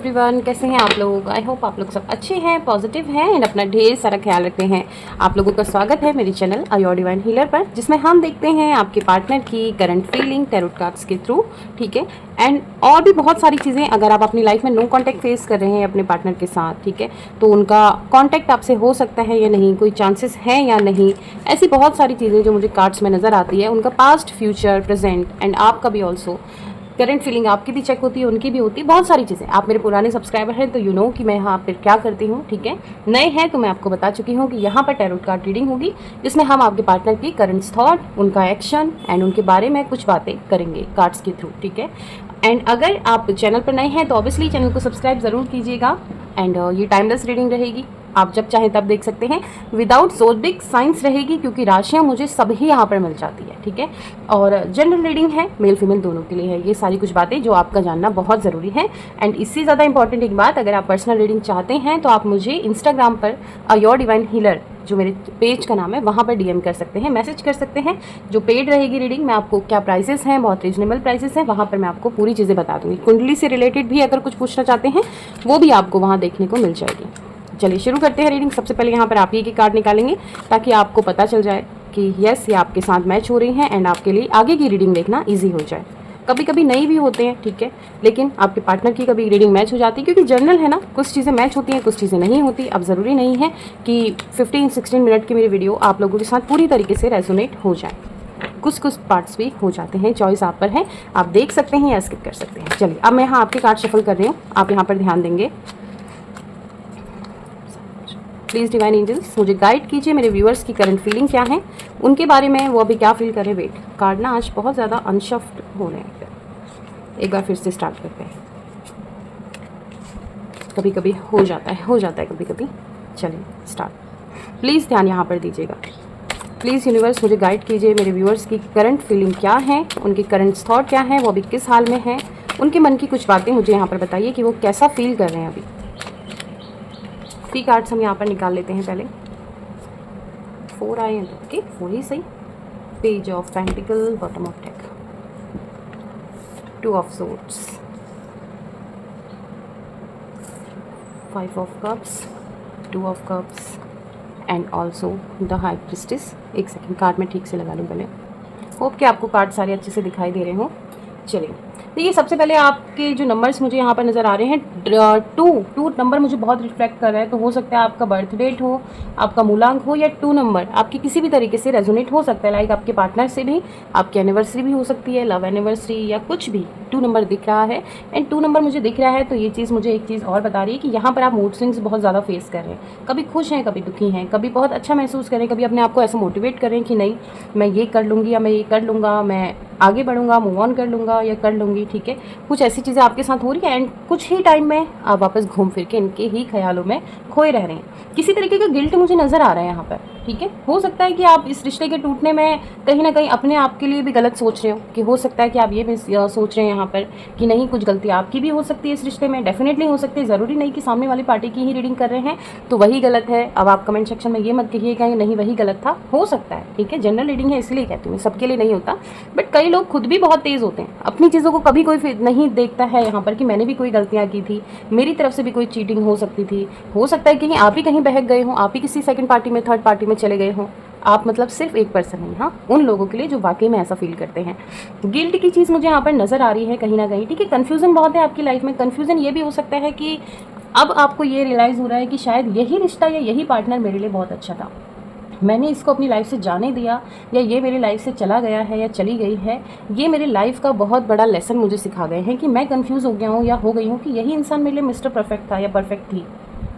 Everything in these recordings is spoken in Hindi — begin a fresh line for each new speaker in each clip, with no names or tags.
एवरीवन, कैसे हैं आप लोग। आई होप आप लोग सब अच्छे हैं, पॉजिटिव हैं एंड अपना ढेर सारा ख्याल रखते हैं। आप लोगों का स्वागत है मेरे चैनल योर डिवाइन हीलर पर, जिसमें हम देखते हैं आपके पार्टनर की करंट फीलिंग टैरोट कार्ड्स के थ्रू, ठीक है। एंड और भी बहुत सारी चीज़ें, अगर आप अपनी लाइफ में नो कांटेक्ट फेस कर रहे हैं अपने पार्टनर के साथ, ठीक है, तो उनका कांटेक्ट आपसे हो सकता है या नहीं, कोई चांसेस हैं या नहीं, ऐसी बहुत सारी चीज़ें जो मुझे कार्ड्स में नज़र आती है। उनका पास्ट, फ्यूचर, प्रेजेंट एंड आपका भी ऑल्सो करंट फीलिंग आपकी भी चेक होती है, उनकी भी होती है, बहुत सारी चीज़ें। आप मेरे पुराने सब्सक्राइबर हैं तो यू नो कि मैं यहाँ पर क्या करती हूँ, ठीक है। नए हैं तो मैं आपको बता चुकी हूँ कि यहाँ पर टैरोट कार्ड रीडिंग होगी, जिसमें हम आपके पार्टनर की करंट थॉट, उनका एक्शन एंड उनके बारे में कुछ बातें करेंगे कार्ड्स के थ्रू, ठीक है। एंड अगर आप चैनल पर नए हैं तो ऑब्वियसली चैनल को सब्सक्राइब ज़रूर कीजिएगा। एंड ये टाइमलेस रीडिंग रहेगी, आप जब चाहें तब देख सकते हैं, विदाउट ज़ोडिक साइंस रहेगी, क्योंकि राशियाँ मुझे सभी यहाँ पर मिल जाती है, ठीक है। और जनरल रीडिंग है, मेल फीमेल दोनों के लिए है। ये सारी कुछ बातें जो आपका जानना बहुत ज़रूरी है। एंड इससे ज़्यादा इंपॉर्टेंट एक बात, अगर आप पर्सनल रीडिंग चाहते हैं तो आप मुझे Instagram per your divine healer, जो मेरे पेज का नाम है, वहाँ पर डीएम कर सकते हैं, मैसेज कर सकते हैं। जो पेड रहेगी रीडिंग में, आपको क्या प्राइसेस हैं, बहुत रीजनेबल प्राइसेस हैं, वहाँ पर मैं आपको पूरी चीज़ें बता दूँगी। कुंडली से रिलेटेड भी अगर कुछ पूछना चाहते हैं वो भी आपको वहाँ देखने को मिल जाएगी। चलिए शुरू करते हैं रीडिंग। सबसे पहले यहाँ पर आप ही की कार्ड निकालेंगे ताकि आपको पता चल जाए कि यस, ये आपके साथ मैच हो रही हैं एंड आपके लिए आगे की रीडिंग देखना ईजी हो जाए। कभी कभी नई भी होते हैं, ठीक है, लेकिन आपके पार्टनर की कभी रीडिंग मैच हो जाती है, क्योंकि जर्नल है ना, कुछ चीज़ें मैच होती हैं, कुछ चीज़ें नहीं होती। अब ज़रूरी नहीं है कि 15-16 मिनट की मेरी वीडियो आप लोगों के साथ पूरी तरीके से रेजोनेट हो जाए, कुछ पार्ट्स भी हो जाते हैं। चॉइस आप पर है, आप देख सकते हैं या स्किप कर सकते हैं। चलिए अब मैं यहाँ आपके कार्ड शफल कर रही हूँ, आप यहाँ पर ध्यान देंगे। प्लीज़ डिवाइन एंजल्स मुझे गाइड कीजिए, मेरे व्यूअर्स की करंट फीलिंग क्या है, उनके बारे में, वो अभी क्या फील कर रहे हैं। वेट, कार्ड ना आज बहुत ज़्यादा अनशफ्ट हो रहे हैं, एक बार फिर से स्टार्ट करते हैं। कभी कभी हो जाता है कभी कभी। चलिए स्टार्ट। प्लीज़ ध्यान यहाँ पर दीजिएगा। प्लीज़ यूनिवर्स मुझे गाइड कीजिए, मेरे व्यूअर्स की करंट फीलिंग क्या है, उनकी करंट थॉट क्या है, वो अभी किस हाल में है, उनके मन की कुछ बातें मुझे यहाँ पर बताइए कि वो कैसा फील कर रहे हैं अभी। 3 कार्ड्स हम यहाँ पर निकाल लेते हैं पहले। 4 आए हैं तो ओके, 4 ही सही। Page of pentacle, bottom of deck, 2 of swords, 5 of cups, 2 of cups and also the high priestess. एक सेकेंड, कार्ड में ठीक से लगा लूँ पहले। होप कि आपको कार्ड सारे अच्छे से दिखाई दे रहे हों। चलिए देखिए, सबसे पहले आपके जो नंबर्स मुझे यहाँ पर नज़र आ रहे हैं, 2 नंबर मुझे बहुत रिफ्लेक्ट कर रहा है। तो हो सकता है आपका बर्थ डेट हो, आपका मूलांक हो, या 2 नंबर आपकी किसी भी तरीके से रेजोनेट हो सकता है। लाइक आपके पार्टनर से भी आपकी एनिवर्सरी भी हो सकती है, लव एनिवर्सरी या कुछ भी। 2 नंबर दिख रहा है एंड 2 नंबर मुझे दिख रहा है, तो ये चीज़ मुझे एक चीज़ और बता रही है कि यहाँ पर आप मूड स्विंग्स बहुत ज़्यादा फेस कर रहे हैं। कभी खुश हैं, कभी दुखी हैं, कभी बहुत अच्छा महसूस करें, कभी अपने आप को ऐसा मोटिवेट करें कि नहीं मैं ये कर लूँगी या मैं ये कर लूँगा, मैं आगे बढ़ूंगा, मूव ऑन कर लूँगा या कर लूँगी, ठीक है। कुछ ऐसी चीज़ें आपके साथ हो रही है एंड कुछ ही टाइम में आप वापस घूम फिर के इनके ही ख्यालों में खोए रह रहे हैं। किसी तरीके का गिल्ट मुझे नज़र आ रहा है यहाँ पर, ठीक है। हो सकता है कि आप इस रिश्ते के टूटने में कहीं ना कहीं अपने आप के लिए भी गलत सोच रहे हो, कि हो सकता है कि आप ये भी सोच रहे हैं यहाँ पर कि नहीं, कुछ गलती आपकी भी हो सकती है इस रिश्ते में, डेफिनेटली हो सकती है। ज़रूरी नहीं कि सामने वाली पार्टी की ही रीडिंग कर रहे हैं तो वही गलत है। अब आप कमेंट सेक्शन में ये मत कहिएगा कि नहीं वही गलत था, हो सकता है, ठीक है। जनरल रीडिंग है इसलिए कहती हूँ, सबके लिए नहीं होता। बट कई लोग खुद भी बहुत तेज़ होते हैं, अपनी चीज़ों को कभी कोई नहीं देखता है यहाँ पर कि मैंने भी कोई गलतियाँ की थी, मेरी तरफ से भी कोई चीटिंग हो सकती थी। हो सकता है कि आप ही कहीं बहक गए हों, आप ही किसी सेकंड पार्टी में, थर्ड पार्टी में चले गए हों। आप मतलब सिर्फ एक पर्सन नहीं, हाँ, उन लोगों के लिए जो वाकई में ऐसा फील करते हैं। गिल्ट की चीज़ मुझे यहाँ पर नज़र आ रही है कहीं ना कहीं, ठीक है। कन्फ्यूज़न बहुत है आपकी लाइफ में। कन्फ्यूज़न ये भी हो सकता है कि अब आपको ये रियलाइज़ हो रहा है कि शायद यही रिश्ता या यही पार्टनर मेरे लिए बहुत अच्छा था, मैंने इसको अपनी लाइफ से जाने दिया, या ये मेरी लाइफ से चला गया है या चली गई है। ये मेरी लाइफ का बहुत बड़ा लेसन मुझे सिखा गए हैं कि मैं कंफ्यूज हो गया हूँ या हो गई हूँ कि यही इंसान मेरे लिए मिस्टर परफेक्ट था या परफेक्ट थी।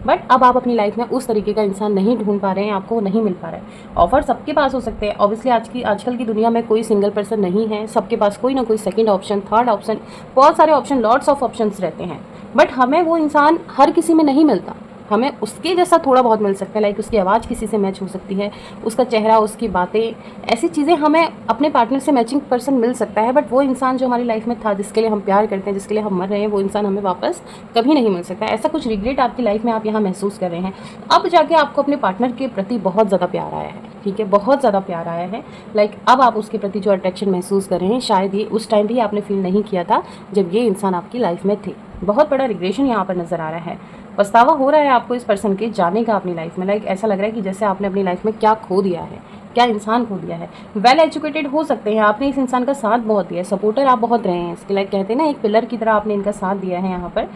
बट अब आप अपनी लाइफ में उस तरीके का इंसान नहीं ढूंढ पा रहे हैं, आपको नहीं मिल पा रहा है। ऑफर सबके पास हो सकते हैं, ऑब्वियसली आजकल की दुनिया में कोई सिंगल पर्सन नहीं है, सबके पास कोई ना कोई सेकंड ऑप्शन, थर्ड ऑप्शन, बहुत सारे ऑप्शन, लॉट्स ऑफ ऑप्शंस रहते हैं। बट हमें वो इंसान हर किसी में नहीं मिलता, हमें उसके जैसा थोड़ा बहुत मिल सकता है। लाइक उसकी आवाज़ किसी से मैच हो सकती है, उसका चेहरा, उसकी बातें, ऐसी चीज़ें हमें अपने पार्टनर से मैचिंग पर्सन मिल सकता है। बट वो इंसान जो हमारी लाइफ में था, जिसके लिए हम प्यार करते हैं, जिसके लिए हम मर रहे हैं, वो इंसान हमें वापस कभी नहीं मिल सकता। ऐसा कुछ रिग्रेट आपकी लाइफ में आप यहाँ महसूस कर रहे हैं। अब जाके आपको अपने पार्टनर के प्रति बहुत ज़्यादा प्यार आया है, ठीक है, बहुत ज़्यादा प्यार आया है। लाइक अब आप उसके प्रति जो अट्रैक्शन महसूस कर रहे हैं, शायद ये उस टाइम भी आपने फील नहीं किया था जब ये इंसान आपकी लाइफ में थे। बहुत बड़ा रिग्रेशन यहाँ पर नज़र आ रहा है। पछतावा हो रहा है आपको इस पर्सन के जाने का अपनी लाइफ में। लाइक ऐसा लग रहा है कि जैसे आपने अपनी लाइफ में क्या खो दिया है, क्या इंसान खो दिया है। वेल एजुकेटेड हो सकते हैं, आपने इस इंसान का साथ बहुत दिया है, सपोर्टर आप बहुत रहे हैं इसके। लाइक कहते हैं ना, एक पिलर की तरह आपने इनका साथ दिया है यहाँ पर।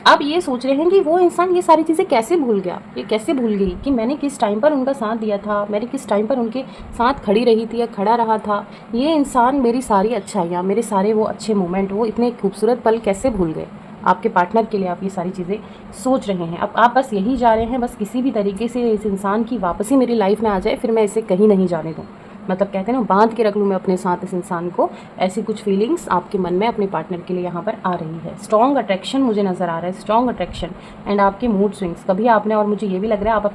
आप ये सोच रहे हैं कि वो इंसान ये सारी चीज़ें कैसे भूल गया, ये कैसे भूल गई कि मैंने किस टाइम पर उनका साथ दिया था, मैंने किस टाइम पर उनके साथ खड़ी रही थी या खड़ा रहा था। ये इंसान मेरी सारी अच्छाइयाँ, मेरे सारे वो अच्छे मोमेंट, वो इतने खूबसूरत पल कैसे भूल गए। आपके पार्टनर के लिए आप ये सारी चीज़ें सोच रहे हैं। अब आप बस यही जा रहे हैं, बस किसी भी तरीके से इस इंसान की वापसी मेरी लाइफ में आ जाए, फिर मैं इसे कहीं नहीं जाने दूँ। मतलब कहते हैं ना, बांध के रख लूँ मैं अपने साथ इस इंसान को। ऐसी कुछ फीलिंग्स आपके मन में अपने पार्टनर के लिए यहाँ पर आ रही है। स्ट्रॉन्ग अट्रैक्शन मुझे नज़र आ रहा है, स्ट्रॉन्ग अट्रैक्शन एंड आपके मूड स्विंग्स। कभी आपने, और मुझे ये भी लग रहा है आप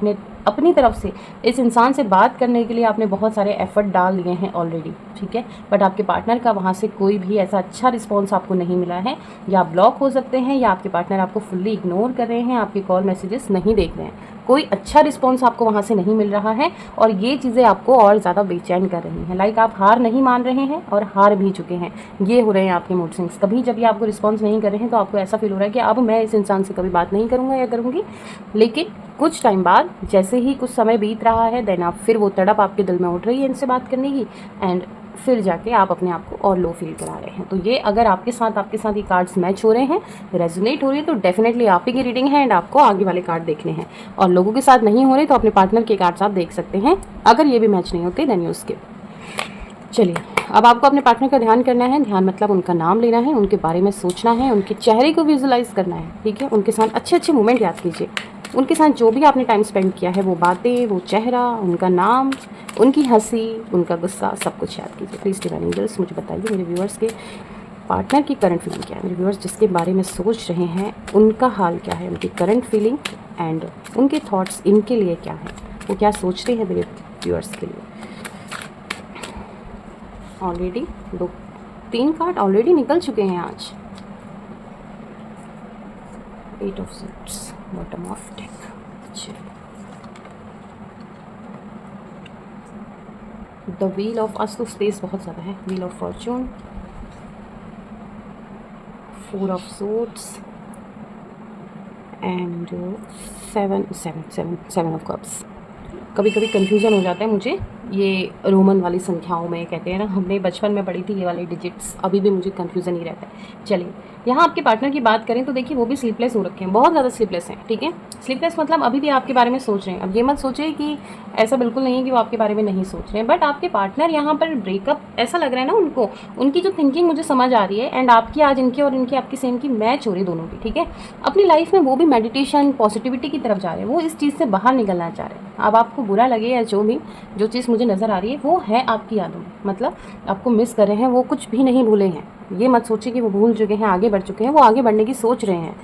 अपनी तरफ से इस इंसान से बात करने के लिए आपने बहुत सारे एफर्ट डाल दिए हैं ऑलरेडी, ठीक है। बट आपके पार्टनर का वहाँ से कोई भी ऐसा अच्छा रिस्पॉन्स आपको नहीं मिला है। या आप ब्लॉक हो सकते हैं, या आपके पार्टनर आपको फुल्ली इग्नोर कर रहे हैं, आपके कॉल मैसेजेस नहीं देख रहे हैं। कोई अच्छा रिस्पॉन्स आपको वहाँ से नहीं मिल रहा है और ये चीज़ें आपको और ज़्यादा बेचैन कर रही हैं। लाइक आप हार नहीं मान रहे हैं और हार भी चुके हैं। ये हो रहे हैं आपके मूड स्विंग्स। कभी जब ये आपको रिस्पॉन्स नहीं कर रहे हैं तो आपको ऐसा फील हो रहा है कि अब मैं इस इंसान से कभी बात नहीं करूँगा या करूँगी। लेकिन कुछ टाइम बाद, जैसे ही कुछ समय बीत रहा है, देन आप फिर वो तड़प आपके दिल में उठ रही है इनसे बात करने की, एंड फिर जाके आप अपने आप को और लो फील करा रहे हैं। तो ये अगर आपके साथ ये कार्ड्स मैच हो रहे हैं, रेजोनेट हो रही है, तो डेफिनेटली आप ही की रीडिंग है एंड आपको आगे वाले कार्ड देखने हैं। और लोगों के साथ नहीं हो रहे तो अपने पार्टनर के कार्ड्स आप देख सकते हैं। अगर ये भी मैच नहीं होते देन यू स्किप। चलिए, अब आपको अपने पार्टनर का ध्यान करना है। ध्यान मतलब उनका नाम लेना है, उनके बारे में सोचना है, उनके चेहरे को विजुलाइज करना है, ठीक है। उनके साथ अच्छे अच्छे मोमेंट याद कीजिए। उनके साथ जो भी आपने टाइम स्पेंड किया है, वो बातें, वो चेहरा, उनका नाम, उनकी हंसी, उनका गुस्सा, सब कुछ याद कीजिए। प्लीज़ डिवाइन एंजल्स मुझे बताइए मेरे व्यूअर्स के पार्टनर की करंट फीलिंग क्या है। मेरे व्यूअर्स जिसके बारे में सोच रहे हैं उनका हाल क्या है, उनकी करंट फीलिंग एंड उनके थॉट्स इनके लिए क्या है, वो क्या सोच रहे हैं मेरे व्यूअर्स के लिए। ऑलरेडी 3 कार्ड ऑलरेडी निकल चुके हैं आज। 8 of swords, bottom of deck. The wheel of, आज तो स्पेस बहुत ज़्यादा है। Wheel of Fortune, 4 of swords and 7 of cups. कभी कभी कन्फ्यूज़न हो जाता है मुझे ये रोमन वाली संख्याओं में। कहते हैं ना, हमने बचपन में पढ़ी थी ये वाले डिजिट्स, अभी भी मुझे कन्फ्यूज़न ही रहता है। चलिए, यहाँ आपके पार्टनर की बात करें तो देखिए वो भी स्लीपलेस हो रखे हैं, बहुत ज़्यादा स्लीपलेस हैं, ठीक है। स्लीपलेस मतलब अभी भी आपके बारे में सोच रहे हैं। अब ये मत सोचिए कि ऐसा बिल्कुल नहीं है कि वो आपके बारे में नहीं सोच रहे हैं, बट आपके पार्टनर यहाँ पर ब्रेकअप ऐसा लग रहा है ना उनको, उनकी जो थिंकिंग मुझे समझ आ रही है एंड आपकी आज इनकी और इनकी आपकी सेम की मैच हो रही है दोनों की, ठीक है। अपनी लाइफ में वो भी मेडिटेशन, पॉजिटिविटी की तरफ जा रहे हैं, वो इस चीज़ से बाहर निकलना चाह रहे हैं। अब आपको बुरा लगे या जो चीज़ मुझे नज़र आ रही है वो है आपकी यादों में, मतलब आपको मिस कर रहे हैं, वो कुछ भी नहीं भूले हैं। ये मत सोचिए कि वो भूल चुके हैं, आगे बढ़ चुके हैं। वो आगे बढ़ने की सोच रहे हैं,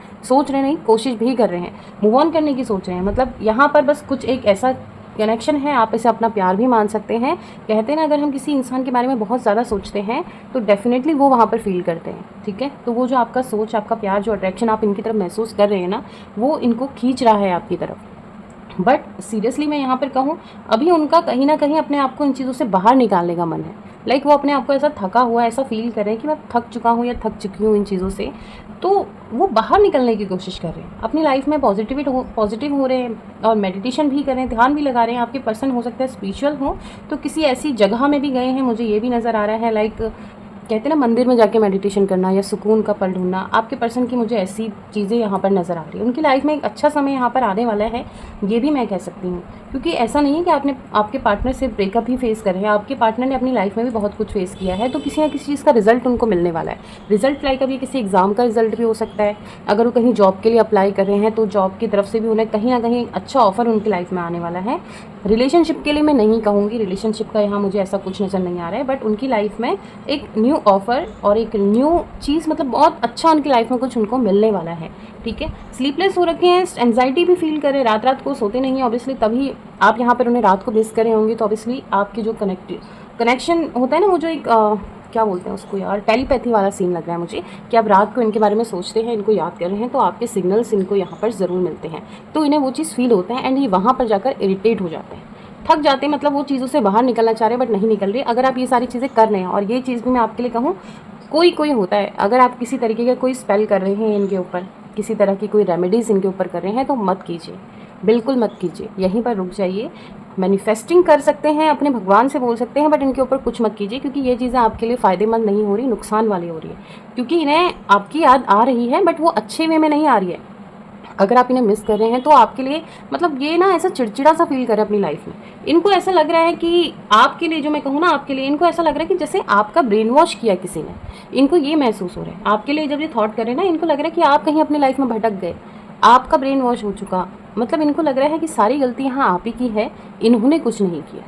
नहीं, कोशिश भी कर रहे हैं, मूव ऑन करने की सोच रहे हैं। मतलब यहाँ पर बस कुछ एक ऐसा कनेक्शन है, आप इसे अपना प्यार भी मान सकते हैं। कहते हैं ना, अगर हम किसी इंसान के बारे में बहुत ज़्यादा सोचते हैं तो डेफिनेटली वो वहाँ पर फील करते हैं, ठीक है। तो वो जो आपका सोच, आपका प्यार, जो अट्रैक्शन आप इनकी तरफ महसूस कर रहे हैं ना, वो इनको खींच रहा है आपकी तरफ। बट सीरियसली मैं यहाँ पर कहूँ, अभी उनका कहीं ना कहीं अपने आप को इन चीज़ों से बाहर निकालने का मन है। लाइक वो अपने आप को ऐसा थका हुआ, ऐसा फील कर रहे हैं कि मैं थक चुका हूँ या थक चुकी हूँ इन चीज़ों से। तो वो बाहर निकलने की कोशिश कर रहे हैं, अपनी लाइफ में पॉजिटिव हो रहे हैं और मेडिटेशन भी कर रहे हैं, ध्यान भी लगा रहे हैं। आपके पर्सन हो सकता है स्पिरिचुअल हो, तो किसी ऐसी जगह में भी गए हैं, मुझे ये भी नज़र आ रहा है। लाइक कहते हैं ना, मंदिर में जाके मेडिटेशन करना या सुकून का पल ढूंढना। आपके पर्सन की मुझे ऐसी चीज़ें यहाँ पर नज़र आ रही है। उनकी लाइफ में एक अच्छा समय यहाँ पर आने वाला है, ये भी मैं कह सकती हूँ। क्योंकि ऐसा नहीं है कि आपके पार्टनर से ब्रेकअप ही फेस कर रहे हैं, आपके पार्टनर ने अपनी लाइफ में भी बहुत कुछ फेस किया है। तो किसी ना किसी चीज़ का रिजल्ट उनको मिलने वाला है। रिजल्ट लाइक अभी किसी एग्ज़ाम का रिजल्ट भी हो सकता है। अगर वो कहीं जॉब के लिए अप्लाई कर रहे हैं तो जॉब की तरफ से भी उन्हें कहीं ना कहीं अच्छा ऑफर उनकी लाइफ में आने वाला है। रिलेशनशिप के लिए मैं नहीं कहूँगी, रिलेशनशिप का यहाँ मुझे ऐसा कुछ नज़र नहीं आ रहा है, बट उनकी लाइफ में एक न्यू ऑफर और एक न्यू चीज़, मतलब बहुत अच्छा उनकी लाइफ में कुछ उनको मिलने वाला है, ठीक है। स्लीपलेस हो रखे हैं, एंजाइटी भी फील कर रहे हैं, रात को सोते नहीं हैं ऑब्वियसली, तभी आप यहाँ पर उन्हें रात को मिस करे होंगे। तो ऑब्वियसली आपकी जो कनेक्शन होता है ना, वो जो एक क्या बोलते हैं उसको यार, टेलीपैथी वाला सीन लग रहा है मुझे, कि आप रात को इनके बारे में सोचते हैं, इनको याद कर रहे हैं, तो आपके सिग्नल्स इनको यहाँ पर ज़रूर मिलते हैं। तो इन्हें वो चीज़ फील होता है एंड ये वहाँ पर जाकर इरिटेट हो जाते हैं, थक जाते हैं। मतलब वो चीज़ों से बाहर निकलना चाह रहे हैं बट नहीं निकल रही। अगर आप ये सारी चीज़ें कर रहे हैं, और ये चीज़ भी मैं आपके लिए कहूँ, कोई कोई होता है, अगर आप किसी तरीके का कोई स्पेल कर रहे हैं इनके ऊपर, किसी तरह की कोई रेमेडीज़ इनके ऊपर कर रहे हैं तो मत कीजिए, बिल्कुल मत कीजिए, यहीं पर रुक जाइए। मैनिफेस्टिंग कर सकते हैं, अपने भगवान से बोल सकते हैं, बट इनके ऊपर कुछ मत कीजिए, क्योंकि ये चीज़ें आपके लिए फ़ायदेमंद नहीं हो रही, नुकसान वाली हो रही है। क्योंकि इन्हें आपकी याद आ रही है बट वो अच्छे वे में नहीं आ रही है। अगर आप इन्हें मिस कर रहे हैं तो आपके लिए मतलब ये ना ऐसा चिड़चिड़ा सा फील कर रहे हैं अपनी लाइफ में। इनको ऐसा लग रहा है कि आपके लिए, जो मैं कहूँ ना आपके लिए, इनको ऐसा लग रहा है कि जैसे आपका ब्रेन वॉश किया किसी ने। इनको ये महसूस हो रहा है आपके लिए, जब ये थॉट कर रहे हैं ना, इनको लग रहा है कि आप कहीं अपनी लाइफ में भटक गए, आपका ब्रेन वॉश हो चुका। मतलब इनको लग रहा है कि सारी गलती यहाँ आप ही की है, इन्होंने कुछ नहीं किया,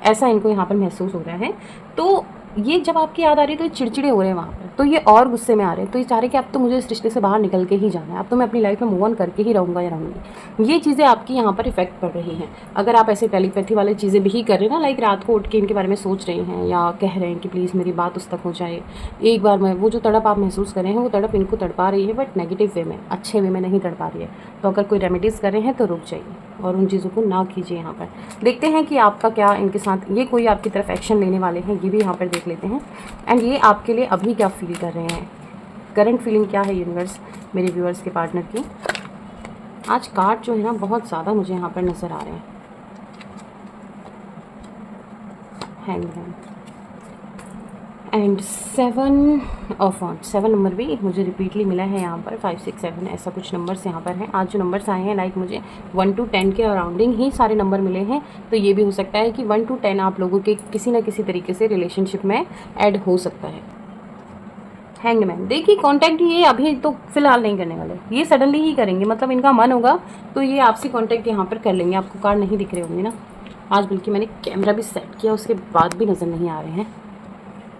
ऐसा इनको यहाँ पर महसूस हो रहा है। तो ये जब आपकी याद आ रही है तो ये चिड़चिड़े हो रहे हैं वहाँ पर, तो ये और गुस्से में आ रहे हैं, तो ये चाह रहे हैं कि अब तो मुझे इस रिश्ते से बाहर निकल के ही जाना है, अब तो मैं अपनी लाइफ में मूव ऑन करके ही रहूँगा या रहूँगी। ये चीज़ें आपकी यहाँ पर इफेक्ट पड़ रही हैं। अगर आप ऐसे टेलीपैथी वाली चीज़ें भी कर रहे हैं ना, लाइक रात को उठ के इनके बारे में सोच रहे हैं या कह रहे हैं कि प्लीज़ मेरी बात उस तक हो जाए एक बार, मैं वो जो तड़प आप महसूस कर रहे हैं वो तड़प इनको तड़पा रही है, बट नेगेटिव वे में, अच्छे वे में नहीं तड़पा रही है। तो अगर कोई रेमेडीज़ कर रहे हैं तो रुक जाइए और उन चीज़ों को ना कीजिए। यहाँ पर देखते हैं कि आपका क्या इनके साथ, ये कोई आपकी तरफ एक्शन लेने वाले हैं, ये भी यहाँ पर देख लेते हैं। एंड ये आपके लिए अभी क्या फील कर रहे हैं, करंट फीलिंग क्या है यूनिवर्स मेरे व्यूअर्स के पार्टनर की। आज कार्ड जो है ना बहुत ज़्यादा मुझे यहाँ पर नज़र आ रहे हैं। Hangman and 7 of wands, 7 number भी मुझे रिपीटली मिला है यहाँ पर, 5 6 7 ऐसा कुछ नंबर्स यहाँ पर हैं। आज जो नंबर्स आए हैं लाइक मुझे 1 to 10 के अराउंडिंग ही सारे नंबर मिले हैं। तो ये भी हो सकता है कि 1 to 10 आप लोगों के किसी न किसी तरीके से रिलेशनशिप में ऐड हो सकता है। हैंगमैन, देखिए कॉन्टैक्ट ये अभी तो फिलहाल नहीं करने वाले, ये सडनली ही करेंगे, मतलब इनका मन होगा तो ये आपसे कॉन्टैक्ट यहाँ पर कर लेंगे। आपको कार्ड नहीं दिख रहे होंगे ना आज, बल्कि मैंने कैमरा भी सेट किया उसके बाद भी नज़र नहीं आ रहे हैं।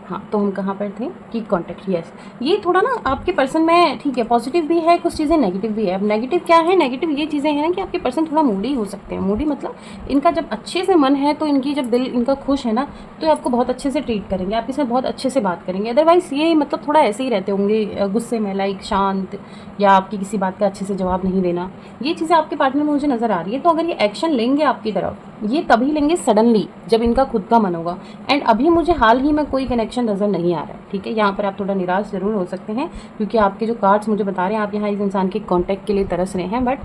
हाँ, तो हम कहाँ पर थे कि कॉन्टैक्ट, यस। ये थोड़ा ना आपके पर्सन में, ठीक है, पॉजिटिव भी है, कुछ चीज़ें नेगेटिव भी है। अब नेगेटिव क्या है, नेगेटिव ये चीज़ें हैं ना कि आपके पर्सन थोड़ा मूडी हो सकते हैं। मूडी मतलब इनका जब अच्छे से मन है तो इनकी जब दिल इनका खुश है ना तो आपको बहुत अच्छे से ट्रीट करेंगे, आपके साथ बहुत अच्छे से बात करेंगे। अदरवाइज़ ये मतलब थोड़ा ऐसे ही रहते होंगे गुस्से में, लाइक शांत, या आपकी किसी बात का अच्छे से जवाब नहीं देना। ये चीज़ें आपके पार्टनर में मुझे नज़र आ रही है। तो अगर ये एक्शन लेंगे आपकी तरफ, ये तभी लेंगे सडनली जब इनका खुद का मन होगा। एंड अभी मुझे हाल ही में कोई कनेक्शन नज़र नहीं आ रहा है, ठीक है। यहाँ पर आप थोड़ा निराश ज़रूर हो सकते हैं क्योंकि आपके जो कार्ड्स मुझे बता रहे हैं आप यहाँ इस इंसान के कॉन्टैक्ट के लिए तरस रहे हैं, बट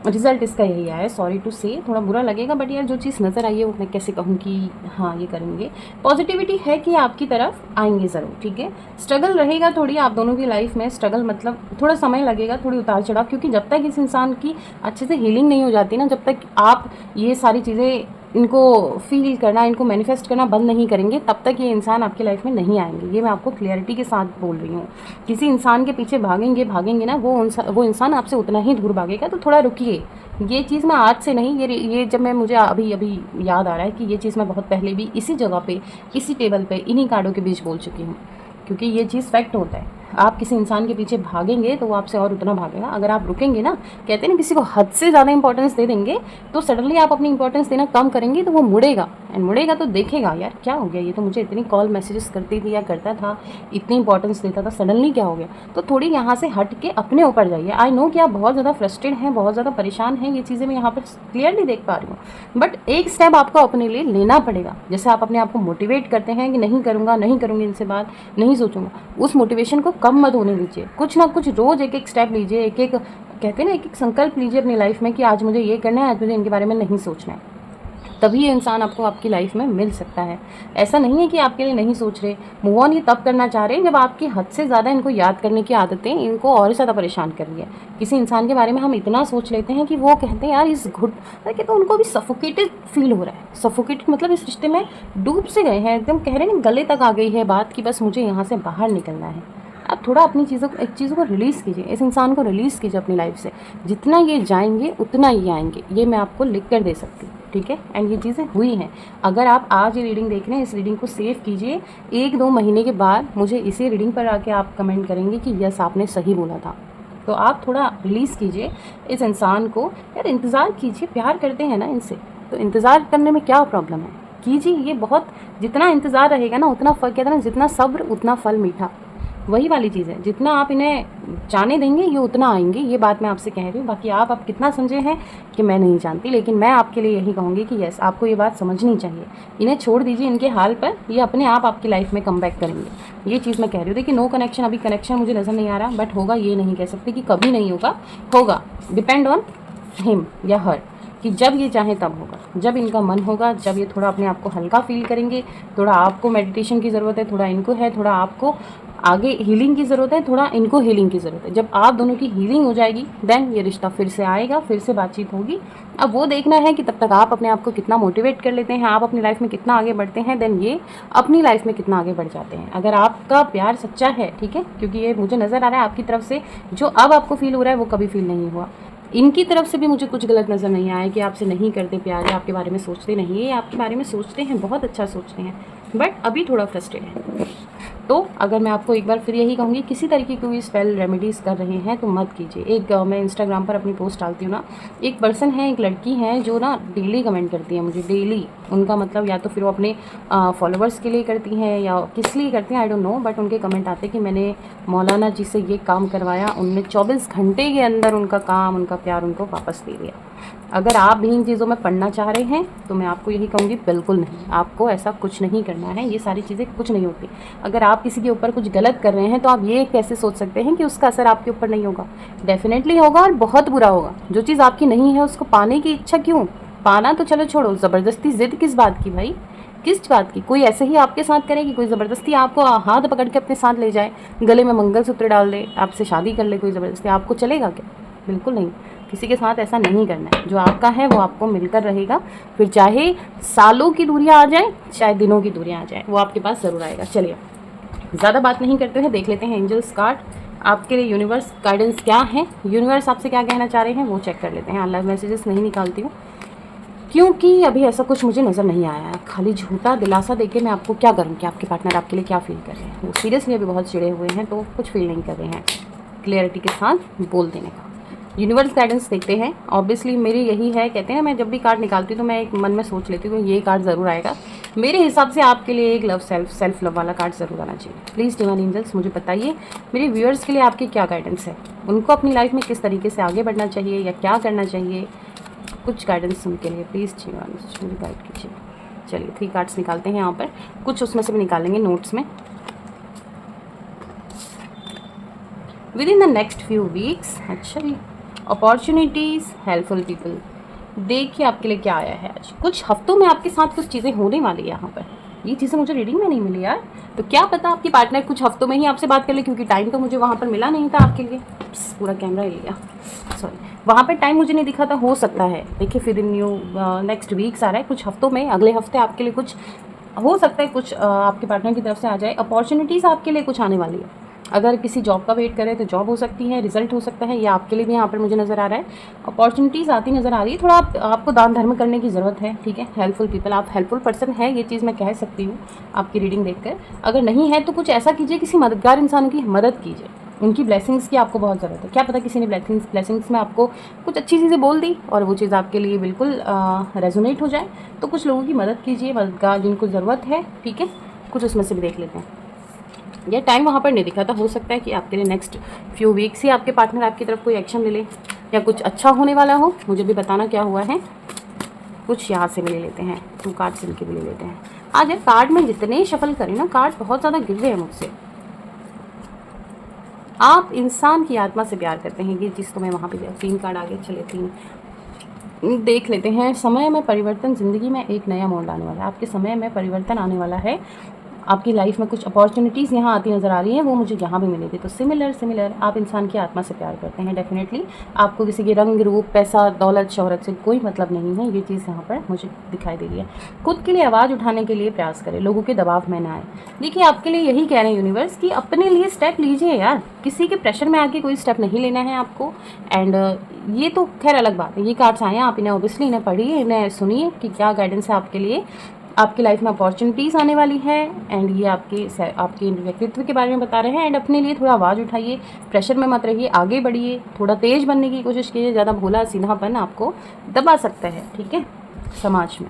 रिजल्ट इसका यही आया है। सॉरी टू से, थोड़ा बुरा लगेगा, बट यार जो चीज़ नज़र आई है वो मैं कैसे कहूँ कि हाँ ये करेंगे। पॉजिटिविटी है कि आपकी तरफ आएंगे ज़रूर, ठीक है। स्ट्रगल रहेगा थोड़ी आप दोनों की लाइफ में, स्ट्रगल मतलब थोड़ा समय लगेगा, थोड़ी उतार चढ़ाव, क्योंकि जब तक इस इंसान की अच्छे से हीलिंग नहीं हो जाती ना, जब तक आप ये सारी चीज़ें इनको फील करना, इनको मैनिफेस्ट करना बंद नहीं करेंगे, तब तक ये इंसान आपकी लाइफ में नहीं आएंगे। ये मैं आपको क्लियरिटी के साथ बोल रही हूँ। किसी इंसान के पीछे भागेंगे ना, वो इंसान आपसे उतना ही दूर भागेगा। तो थोड़ा रुकिए। ये चीज़ मैं आज से नहीं, ये जब मैं मुझे अभी अभी याद आ रहा है कि ये चीज़ मैं बहुत पहले भी इसी जगह पे, इसी टेबल पे, इन्हीं कार्डों के बीच बोल चुकी हूँ, क्योंकि ये चीज़ फैक्ट होता है। आप किसी इंसान के पीछे भागेंगे तो वो आपसे और उतना भागेगा। अगर आप रुकेंगे ना, कहते हैं ना किसी को हद से ज़्यादा इंपॉर्टेंस दे देंगे तो सडनली आप अपनी इंपॉर्टेंस देना कम करेंगे तो वो मुड़ेगा, एंड मुड़ेगा तो देखेगा यार क्या हो गया, ये तो मुझे इतनी कॉल मैसेजेस करती थी या करता था, इतनी इंपॉर्टेंस देता था, सडनली क्या हो गया। तो थोड़ी यहाँ से हट के अपने ऊपर जाइए। आई नो कि आप बहुत ज़्यादा फ्रस्ट्रेट हैं, बहुत ज़्यादा परेशान हैं, ये चीज़ें मैं यहाँ पर क्लियरली देख पा रही हूँ, बट एक स्टेप आपको अपने लिए लेना पड़ेगा। जैसे आप अपने आप को मोटिवेट करते हैं कि नहीं करूँगा, नहीं करूँगी इनसे बात, नहीं सोचूंगा, उस मोटिवेशन को कम मत होने दीजिए। कुछ ना कुछ रोज़ एक एक स्टेप लीजिए, एक एक, कहते हैं ना, एक एक संकल्प लीजिए अपनी लाइफ में कि आज मुझे ये करना है, आज मुझे इनके बारे में नहीं सोचना है। तभी ये इंसान आपको आपकी लाइफ में मिल सकता है। ऐसा नहीं है कि आपके लिए नहीं सोच रहे। मूव ऑन ये तब करना चाह रहे हैं जब आपकी हद से ज़्यादा इनको याद करने की आदतें इनको और ज़्यादा परेशान कर रही है। किसी इंसान के बारे में हम इतना सोच लेते हैं कि वो कहते हैं यार इस घुट, तो उनको भी सफोकेटेड फील हो रहा है। सफोकेटेड मतलब इस रिश्ते में डूब से गए हैं, एकदम कह रहे हैं गले तक आ गई है बात कि बस मुझे यहाँ से बाहर निकलना है। आप थोड़ा अपनी चीज़ों को रिलीज़ कीजिए, इस इंसान को रिलीज़ कीजिए अपनी लाइफ से। जितना ये जाएंगे उतना ये आएंगे, ये मैं आपको लिख कर दे सकती हूँ, ठीक है। एंड ये चीज़ें हुई हैं। अगर आप आज ये रीडिंग देख रहे हैं, इस रीडिंग को सेव कीजिए। 1-2 महीने के बाद मुझे इसी रीडिंग पर आके आप कमेंट करेंगे कि यस आपने सही बोला था। तो आप थोड़ा रिलीज़ कीजिए इस इंसान को। यार इंतज़ार कीजिए, प्यार करते हैं ना इनसे, तो इंतज़ार करने में क्या प्रॉब्लम है, कीजिए। ये बहुत, जितना इंतज़ार रहेगा ना उतना फल, कहते हैं ना जितना सब्र उतना फल मीठा, वही वाली चीज़ है। जितना आप इन्हें जाने देंगे ये उतना आएंगे, ये बात मैं आपसे कह रही हूँ। बाकी आप कितना समझे हैं कि मैं नहीं जानती, लेकिन मैं आपके लिए यही कहूँगी कि यस आपको ये बात समझनी चाहिए। इन्हें छोड़ दीजिए इनके हाल पर, ये अपने आप आपकी लाइफ में कम बैक करेंगे। ये चीज़ मैं कह रही हूँ। देखिए नो कनेक्शन, अभी कनेक्शन मुझे नज़र नहीं आ रहा, बट होगा ये नहीं कह सकते कि कभी नहीं होगा, होगा। डिपेंड ऑन हिम या हर, कि जब ये चाहे तब होगा, जब इनका मन होगा, जब ये थोड़ा अपने आप को हल्का फील करेंगे। थोड़ा आपको मेडिटेशन की ज़रूरत है, थोड़ा इनको है, थोड़ा आपको आगे हीलिंग की ज़रूरत है, थोड़ा इनको हीलिंग की ज़रूरत है। जब आप दोनों की हीलिंग हो जाएगी देन ये रिश्ता फिर से आएगा, फिर से बातचीत होगी। अब वो देखना है कि तब तक आप अपने आप को कितना मोटिवेट कर लेते हैं, आप अपनी लाइफ में कितना आगे बढ़ते हैं, देन ये अपनी लाइफ में कितना आगे बढ़ जाते हैं। अगर आपका प्यार सच्चा है, ठीक है, क्योंकि ये मुझे नज़र आ रहा है आपकी तरफ से जो अब आपको फील हो रहा है वो कभी फील नहीं हुआ। इनकी तरफ से भी मुझे कुछ गलत नज़र नहीं आया कि आपसे नहीं करते प्यार या आपके बारे में सोचते नहीं है, आपके बारे में सोचते हैं, बहुत अच्छा सोचते हैं, बट अभी थोड़ा फ्रस्ट्रेटेड है। तो अगर मैं आपको एक बार फिर यही कहूँगी, किसी तरीके की कोई स्पेल रेमेडीज़ कर रहे हैं तो मत कीजिए। एक मैं इंस्टाग्राम पर अपनी पोस्ट डालती हूँ ना, एक पर्सन है, एक लड़की है जो ना डेली कमेंट करती है मुझे, डेली। उनका मतलब या तो फिर वो अपने फॉलोअर्स के लिए करती हैं या किस लिए करती हैं आई डोंट नो, बट उनके कमेंट आते हैं कि मैंने मौलाना जी से ये काम करवाया, उनने 24 घंटे के अंदर उनका काम, उनका प्यार उनको वापस दे दिया। अगर आप भी इन चीज़ों में पढ़ना चाह रहे हैं तो मैं आपको यही कहूँगी, बिल्कुल नहीं, आपको ऐसा कुछ नहीं करना है। ये सारी चीज़ें कुछ नहीं होती। अगर आप किसी के ऊपर कुछ गलत कर रहे हैं तो आप ये कैसे सोच सकते हैं कि उसका असर आपके ऊपर नहीं होगा? डेफिनेटली होगा और बहुत बुरा होगा। जो चीज़ आपकी नहीं है उसको पाने की इच्छा क्यों? पाना तो चलो छोड़ो, ज़बरदस्ती ज़िद किस बात की भाई, किस बात की? कोई ऐसे ही आपके साथ करे कि कोई ज़बरदस्ती आपको हाथ पकड़ के अपने साथ ले जाए, गले में मंगलसूत्र डाल दे, आपसे शादी कर ले कोई ज़बरदस्ती, आपको चलेगा क्या? बिल्कुल नहीं। किसी के साथ ऐसा नहीं करना है। जो आपका है वो आपको मिलकर रहेगा, फिर चाहे सालों की दूरियां आ जाएं, चाहे दिनों की दूरियां आ जाएं, वो आपके पास ज़रूर आएगा। चलिए ज़्यादा बात नहीं करते हैं, देख लेते हैं एंजल्स कार्ड आपके लिए यूनिवर्स गाइडेंस क्या है, यूनिवर्स आपसे क्या कहना चाह रहे हैं वो चेक कर लेते हैं। लाइव मैसेजेस नहीं निकालती हूँ क्योंकि अभी ऐसा कुछ मुझे नज़र नहीं आया है। खाली झूठा दिलासा देके मैं आपको क्या करूँ कि आपके पार्टनर आपके लिए क्या फील कर रहे हैं। वो सीरियसली अभी बहुत चिड़े हुए हैं तो कुछ फील नहीं कर रहे हैं। क्लियरिटी के साथ बोल देने का यूनिवर्स गाइडेंस देखते हैं। ऑब्वियसली मेरी यही है, कहते हैं मैं जब भी कार्ड निकालती हूँ तो मैं एक मन में सोच लेती हूँ ये कार्ड ज़रूर आएगा। मेरे हिसाब से आपके लिए एक लव सेल्फ लव वाला कार्ड ज़रूर आना चाहिए। प्लीज़ डिवाइन एंजल्स मुझे बताइए मेरे व्यूअर्स के लिए आपकी क्या गाइडेंस है, उनको अपनी लाइफ में किस तरीके से आगे बढ़ना चाहिए या क्या करना चाहिए, कुछ गाइडेंस उनके लिए प्लीज़ डिवाइन मुझे गाइड कीजिए। चलिए 3 कार्ड्स निकालते हैं यहाँ पर, कुछ उसमें से भी निकालेंगे नोट्स में। With in the next few weeks, अच्छा जी, अपॉर्चुनिटीज़, हेल्पफुल पीपल। देखिए आपके लिए क्या आया है आज। कुछ हफ्तों में आपके साथ कुछ चीज़ें होने वाली है यहाँ पर। ये चीज़ें मुझे रीडिंग में नहीं मिली यार, तो क्या पता आपकी पार्टनर कुछ हफ्तों में ही आपसे बात कर ले, क्योंकि टाइम तो मुझे वहाँ पर मिला नहीं था आपके लिए। पूरा कैमरा ले लिया, सॉरी, वहाँ पर टाइम मुझे नहीं दिखा था। हो सकता है, देखिए फिर न्यू नेक्स्ट वीक्स आ रहा है, कुछ हफ्तों में, अगले हफ्ते आपके लिए कुछ हो सकता है, कुछ आपके पार्टनर की तरफ से आ जाए। अपॉर्चुनिटीज़ आपके लिए कुछ आने वाली है। अगर किसी जॉब का वेट करें तो जॉब हो सकती है, रिजल्ट हो सकता है, ये आपके लिए भी यहाँ पर मुझे नज़र आ रहा है। अपॉर्चुनिटीज़ आती नज़र आ रही है। थोड़ा आपको दान धर्म करने की ज़रूरत है, ठीक है। हेल्पफुल पीपल, आप हेल्पफुल पर्सन है, ये चीज़ मैं कह सकती हूँ आपकी रीडिंग देखकर। अगर नहीं है तो कुछ ऐसा कीजिए, किसी मददगार इंसान की मदद कीजिए, उनकी ब्लेसिंग्स की आपको बहुत ज़रूरत है। क्या पता किसी ने ब्लेसिंग्स में आपको कुछ अच्छी चीज़ें बोल दी और वो चीज़ आपके लिए बिल्कुल रेजोनेट हो जाए, तो कुछ लोगों की मदद कीजिए, मददगार जिनको ज़रूरत है, ठीक है। कुछ उसमें से भी देख लेते हैं। ये टाइम वहाँ पर नहीं दिखा था, हो सकता है कि आपके लिए नेक्स्ट फ्यू वीक्स ही आपके पार्टनर आपकी तरफ कोई एक्शन ले ले या कुछ अच्छा होने वाला हो। मुझे भी बताना क्या हुआ है। कुछ यहाँ से भी ले लेते हैं, 2 कार्ड से भी ले लेते हैं। आज यार कार्ड में जितने शफल करें ना, कार्ड बहुत ज़्यादा गिर रहे हैं मुझसे। आप इंसान की आत्मा से प्यार करते हैं, ये चीज़ तो मैं वहाँ पे 3 कार्ड आगे चले, 3 देख लेते हैं। समय में परिवर्तन, ज़िंदगी में एक नया मोड़ लाने वाला है। आपके समय में परिवर्तन आने वाला है। आपकी लाइफ में कुछ अपॉर्चुनिटीज़ यहाँ आती नज़र आ रही हैं, वो मुझे यहाँ भी मिलेगी। तो सिमिलर आप इंसान की आत्मा से प्यार करते हैं। डेफिनेटली आपको किसी के रंग रूप, पैसा, दौलत, शोहरत से कोई मतलब नहीं है। ये चीज़ यहाँ पर मुझे दिखाई दे रही है। खुद के लिए आवाज़ उठाने के लिए प्रयास करें, लोगों के दबाव में ना आए। देखिए आपके लिए यही कह रहे हैं यूनिवर्स कि अपने लिए स्टेप लीजिए यार, किसी के प्रेशर में आके कोई स्टेप नहीं लेना है आपको। एंड ये तो खैर अलग बात है, ये कार्ड्स आए हैं, आप इन्हें ऑब्वियसली इन्हें पढ़िए, इन्हें सुनिए कि क्या गाइडेंस है आपके लिए। आपकी लाइफ में अपॉर्चुनिटीज़ आने वाली है एंड ये आपके व्यक्तित्व के बारे में बता रहे हैं। एंड अपने लिए थोड़ा आवाज़ उठाइए, प्रेशर में मत रहिए, आगे बढ़िए, थोड़ा तेज़ बनने की कोशिश कीजिए। ज़्यादा भोला सीधापन आपको दबा सकता है, ठीक है, समाज में।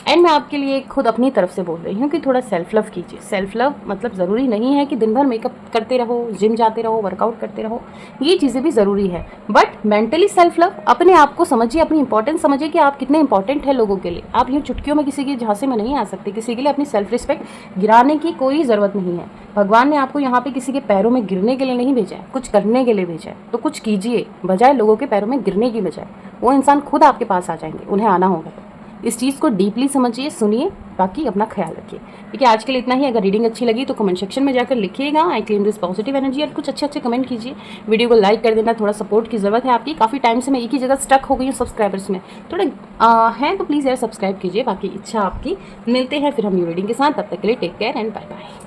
एंड मैं आपके लिए खुद अपनी तरफ से बोल रही हूँ कि थोड़ा सेल्फ लव कीजिए। सेल्फ लव मतलब ज़रूरी नहीं है कि दिन भर मेकअप करते रहो, जिम जाते रहो, वर्कआउट करते रहो, ये चीज़ें भी ज़रूरी है, बट मेंटली सेल्फ लव, अपने आप को समझिए, अपनी इंपॉर्टेंस समझिए कि आप कितने इंपॉर्टेंट है लोगों के लिए। आप यूँ चुटकियों में किसी के झांसे में नहीं आ सकते। किसी के लिए अपनी सेल्फ रिस्पेक्ट गिराने की कोई ज़रूरत नहीं है। भगवान ने आपको यहाँ पे किसी के पैरों में गिरने के लिए नहीं भेजा है, कुछ करने के लिए भेजा है। तो कुछ कीजिए, बजाय लोगों के पैरों में गिरने की बजाय। वो इंसान खुद आपके पास आ जाएंगे, उन्हें आना होगा। इस चीज़ को डीपली समझिए, सुनिए, बाकी अपना ख्याल रखिए। ठीक है, आज के लिए इतना ही। अगर रीडिंग अच्छी लगी तो कमेंट सेक्शन में जाकर लिखिएगा I claim this positive energy, और कुछ अच्छे अच्छे कमेंट कीजिए। वीडियो को लाइक कर देना, थोड़ा सपोर्ट की ज़रूरत है आपकी। काफ़ी टाइम से मैं एक ही जगह स्टक हो गई हूँ सब्सक्राइबर्स में, थोड़े हैं, तो प्लीज़ यार सब्सक्राइब कीजिए। बाकी इच्छा आपकी। मिलते हैं फिर हम न्यू रीडिंग के साथ, तब तक के लिए take care and bye bye.